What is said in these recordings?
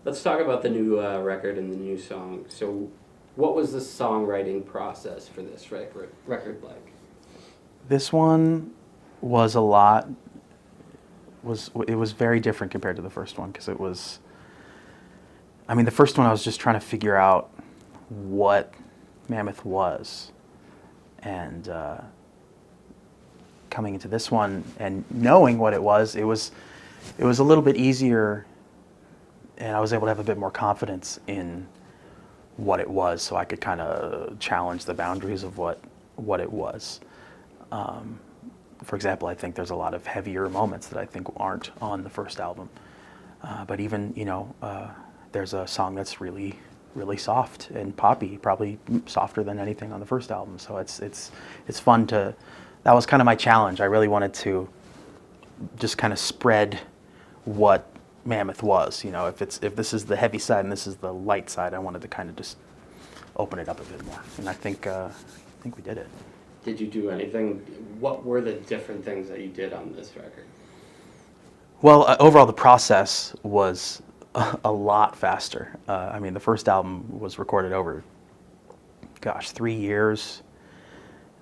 Let's talk about the new record and the new song. So, what was the songwriting process for this record like? This one was a lot. It was very different compared to the first one because it was. I mean, the first one I was just trying to figure out what Mammoth was, and coming into this one and knowing what it was a little bit easier, and I was able to have a bit more confidence in what it was, so I could kind of challenge the boundaries of what it was. For example, I think there's a lot of heavier moments that I think aren't on the first album, but even there's a song that's really soft and poppy, probably softer than anything on the first album. So it's fun to. That was kind of my challenge. I really wanted to just kind of spread what Mammoth was. If this is the heavy side and this is the light side, I wanted to kind of just open it up a bit more. And I think we did it. Did you do anything? What were the different things that you did on this record? Well, overall, the process was a lot faster. I mean, the first album was recorded over, 3 years,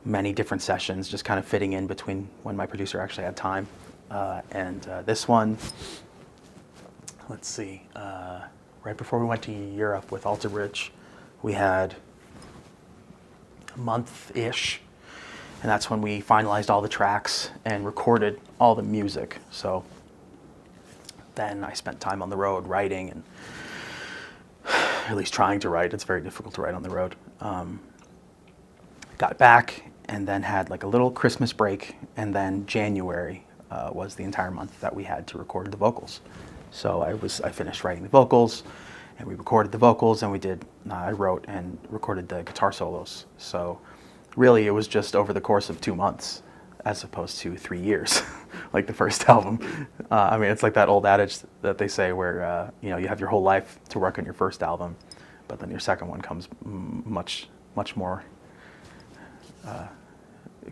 many different sessions, just kind of fitting in between when my producer actually had time. And this one, let's see, right before we went to Europe with Alter Bridge, we had a month-ish, and that's when we finalized all the tracks and recorded all the music. So then I spent time on the road writing, and at least trying to write. It's very difficult to write on the road. Got back and then had like a little Christmas break, and then January was the entire month that we had to record the vocals. So I finished writing the vocals, and we recorded the vocals, and I wrote and recorded the guitar solos. So really, it was just over the course of 2 months, as opposed to 3 years, like the first album. I mean, it's like that old adage that they say where you have your whole life to work on your first album, but then your second one comes much more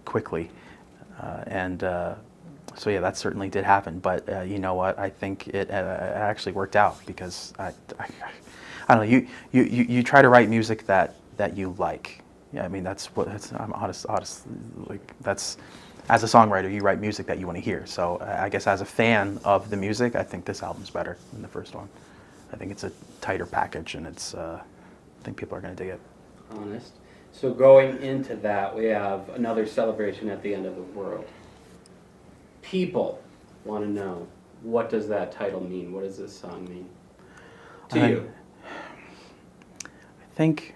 quickly. So yeah, that certainly did happen. But you know what? I think it actually worked out because I don't know. You try to write music that you like. Yeah, I mean I'm honest. Like that's. As a songwriter, you write music that you want to hear. So I guess as a fan of the music, I think this album's better than the first one. I think it's a tighter package, and I think people are going to dig it. Honest. So going into that, we have another celebration at the end of the world. People want to know, what does that title mean? What does this song mean to you? I think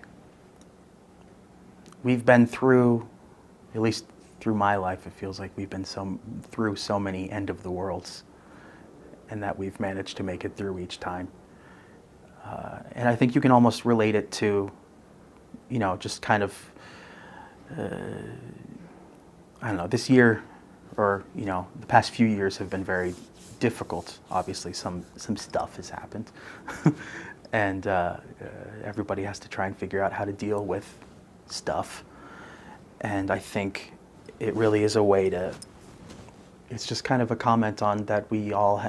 we've been through, at least through my life, it feels like we've been through so many end of the worlds, and that we've managed to make it through each time. And I think you can almost relate it to, just kind of, I don't know, this year, or the past few years have been very difficult. Obviously, some stuff has happened, and everybody has to try and figure out how to deal with stuff. And I think it really is a way to, it's just kind of a comment on that we all,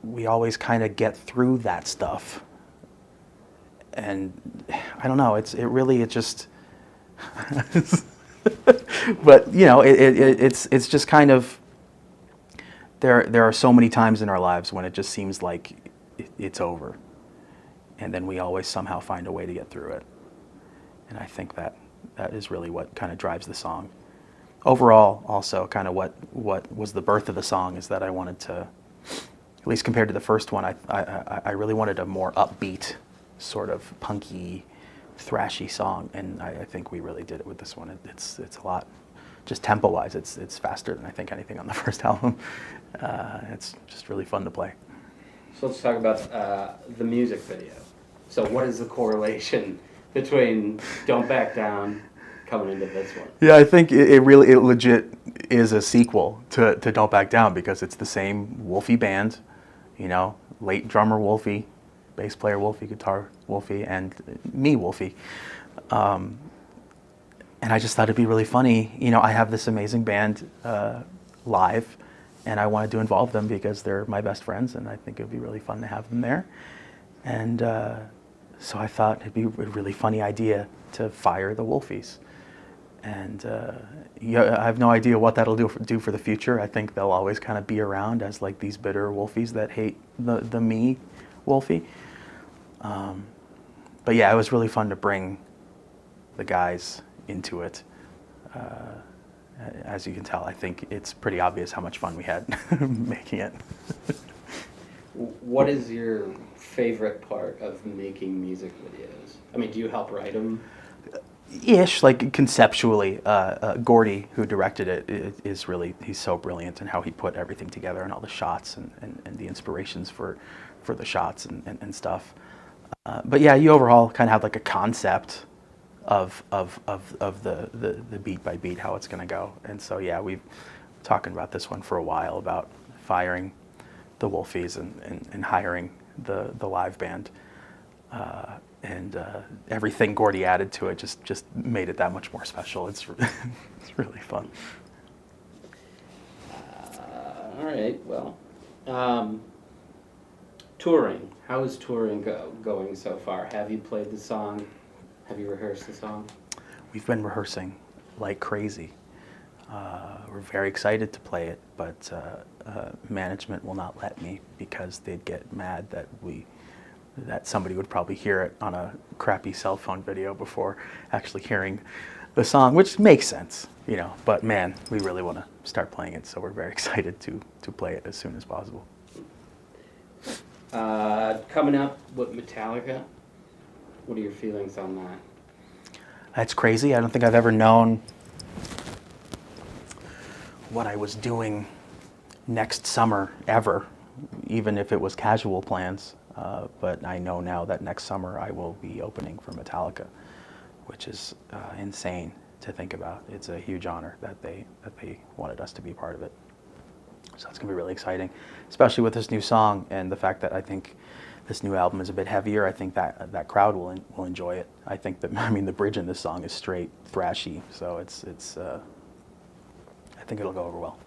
we always kind of get through that stuff. And I don't know, it just, but it's just kind of, there are so many times in our lives when it just seems like it's over. And then we always somehow find a way to get through it. And I think that is really what kind of drives the song. Overall, also, kind of what was the birth of the song is that I wanted to, at least compared to the first one, I really wanted a more upbeat, sort of punky, thrashy song, and I think we really did it with this one. It's a lot, just tempo-wise, it's faster than I think anything on the first album. It's just really fun to play. So let's talk about the music video. So what is the correlation between Don't Back Down coming into this one? Yeah, I think it legit is a sequel to Don't Back Down, because it's the same Wolfie band, late drummer Wolfie, bass player Wolfie, guitar Wolfie, and me Wolfie. And I just thought it'd be really funny. I have this amazing band live, and I wanted to involve them because they're my best friends, and I think it would be really fun to have them there. And so I thought it'd be a really funny idea to fire the Wolfies. And yeah, I have no idea what that'll do for the future. I think they'll always kind of be around as like these bitter Wolfies that hate the me Wolfie. But yeah, it was really fun to bring the guys into it. As you can tell, I think it's pretty obvious how much fun we had making it. What is your favorite part of making music videos? I mean, do you help write them? Ish, like conceptually, Gordy, who directed it, is really, he's so brilliant in how he put everything together and all the shots and the inspirations for the shots and stuff. But yeah, you overall kind of have like a concept of the beat by beat how it's going to go. And so yeah, we've been talking about this one for a while about firing the Wolfies and hiring the live band. And everything Gordy added to it just made it that much more special. It's it's really fun. All right. Well, touring. How is touring going so far? Have you played the song? Have you rehearsed the song? We've been rehearsing like crazy. We're very excited to play it, but management will not let me because they'd get mad that somebody would probably hear it on a crappy cell phone video before actually hearing the song, which makes sense, you know. But man, we really want to start playing it, so we're very excited to play it as soon as possible. Coming up with Metallica, what are your feelings on that? That's crazy. I don't think I've ever known what I was doing next summer ever, even if it was casual plans. But I know now that next summer I will be opening for Metallica, which is insane to think about. It's a huge honor that they wanted us to be part of it. So it's going to be really exciting, especially with this new song and the fact that I think this new album is a bit heavier. I think that crowd will enjoy it. I think that, I mean, the bridge in this song is straight thrashy, so it's I think it'll go over well.